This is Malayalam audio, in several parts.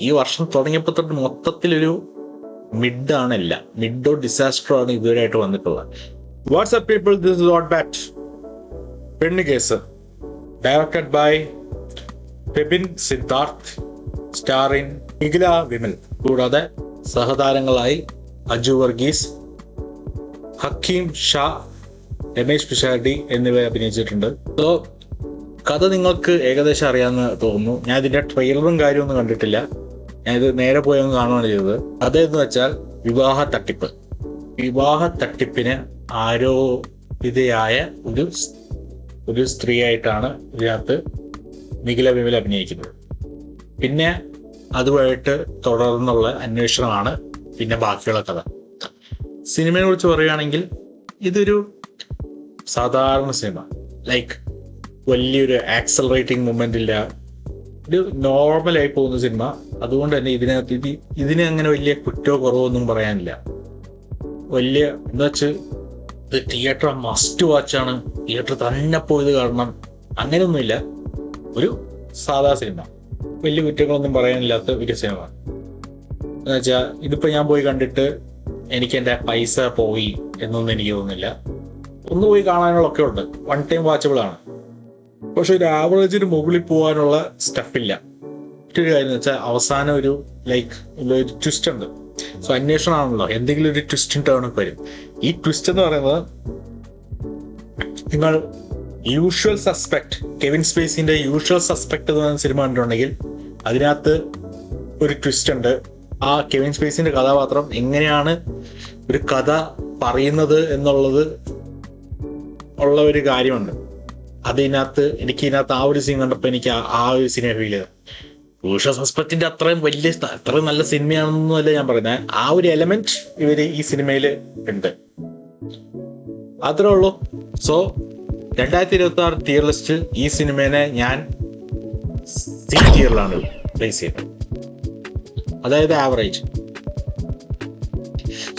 ഈ വർഷം തുടങ്ങിയപ്പോൾ തൊട്ട് മൊത്തത്തിലൊരു മിഡാണല്ല, മിഡോ ഡിസാസ്റ്ററോ ആണ് ഇതുവരെയായിട്ട് വന്നിട്ടുള്ളത്. WhatsApp people, this is not bad. പെണ്ണ് case, directed by Febin Siddharth, starring Nikhila Vimal, കൂടാതെ സഹതാരങ്ങളായി അജു വർഗീസ്, ഹക്കീം ഷാ, രമേശ് പിഷാരടി എന്നിവരെ അഭിനയിച്ചിട്ടുണ്ട്. സോ കഥ നിങ്ങൾക്ക് ഏകദേശം അറിയാമെന്ന് തോന്നുന്നു. ഞാൻ ഇതിന്റെ ട്രെയിലറും കാര്യമൊന്നും കണ്ടിട്ടില്ല. ഞാൻ ഇത് നേരെ പോയി ഒന്ന് കാണുകയാണ് ചെയ്തത്. അതെന്ന് വെച്ചാൽ വിവാഹ തട്ടിപ്പിന് ആരോപിതയായ ഒരു സ്ത്രീയായിട്ടാണ് ഇതിനകത്ത് നിഖില വിമൽ അഭിനയിക്കുന്നത്. പിന്നെ അതുമായിട്ട് തുടർന്നുള്ള അന്വേഷണമാണ് പിന്നെ ബാക്കിയുള്ള കഥ. സിനിമയെ കുറിച്ച് പറയുകയാണെങ്കിൽ ഇതൊരു സാധാരണ സിനിമ, ലൈക്ക് വലിയൊരു ആക്സലറേറ്റിംഗ് മൊമെന്റ് ഇല്ല, ഒരു നോർമലായി പോകുന്ന സിനിമ. അതുകൊണ്ട് തന്നെ ഇതിനകത്ത് ഇതിന് അങ്ങനെ വലിയ കുറ്റോ കുറവോ ഒന്നും പറയാനില്ല. വലിയ എന്താ വെച്ചാൽ ഇത് തിയേറ്റർ മസ്റ്റ് വാച്ചാണ്, തിയേറ്റർ തന്നെ പോയത് കാണണം, അങ്ങനെയൊന്നുമില്ല. ഒരു സാധാ സിനിമ, വലിയ കുറ്റങ്ങളൊന്നും പറയാനില്ലാത്ത ഒരു സിനിമ. എന്ന് വെച്ചാൽ ഇതിപ്പോ ഞാൻ പോയി കണ്ടിട്ട് എനിക്ക് എൻ്റെ പൈസ പോയി എന്നൊന്നും എനിക്ക് തോന്നുന്നില്ല. ഒന്ന് പോയി കാണാനുള്ളൊക്കെ ഉണ്ട്, വൺ ടൈം വാച്ചബിൾ ആണ്. പക്ഷെ ഒരു ആവറേജിന് മുകളിൽ പോകാനുള്ള സ്റ്റഫില്ല. മറ്റൊരു കാര്യം എന്ന് വെച്ചാൽ അവസാനം ഒരു ട്വിസ്റ്റ് ഉണ്ട്. സോ അന്വേഷണമാണല്ലോ, എന്തെങ്കിലും ഒരു ട്വിസ്റ്റും ടേണൊക്കെ വരും. ഈ ട്വിസ്റ്റ് എന്ന് പറയുന്നത്, നിങ്ങൾ യൂഷ്വൽ സസ്പെക്ട്, കെവിൻ സ്പേസിന്റെ യൂഷ്വൽ സസ്പെക്ട് എന്ന് പറയുന്ന സിനിമ കണ്ടിട്ടുണ്ടെങ്കിൽ അതിനകത്ത് ഒരു ട്വിസ്റ്റ് ഉണ്ട്. ആ കെവിൻ സ്പേസിന്റെ കഥാപാത്രം എങ്ങനെയാണ് ഒരു കഥ പറയുന്നത് എന്നുള്ളത് ഉള്ള ഒരു കാര്യമുണ്ട്. എനിക്കിതിനകത്ത് ആ ഒരു സീൻ കണ്ടപ്പോൾ എനിക്ക് ആ ഒരു സിനിമ ഫീൽ ചെയ്തത്. യൂഷ്വൽ സസ്പെക്റ്റിന്റെ അത്രയും നല്ല സിനിമയാണെന്നല്ല ഞാൻ പറയുന്നത്, ആ ഒരു എലമെന്റ് ഇവര് ഈ സിനിമയിൽ ഉണ്ട്, അത്രേ ഉള്ളൂ. സോ 2026 tier ലിസ്റ്റിൽ ഈ സിനിമേനെ ഞാൻ C tier-ലാണ് പ്ലേസ് ചെയ്തത്, അതായത് ആവറേജ്.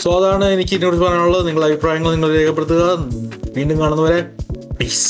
സോ അതാണ് എനിക്ക് ഇതിനോട് പറയാനുള്ളത്. നിങ്ങളുടെ അഭിപ്രായങ്ങൾ നിങ്ങൾ രേഖപ്പെടുത്തുക. വീണ്ടും കാണുന്നവരെ പീസ്.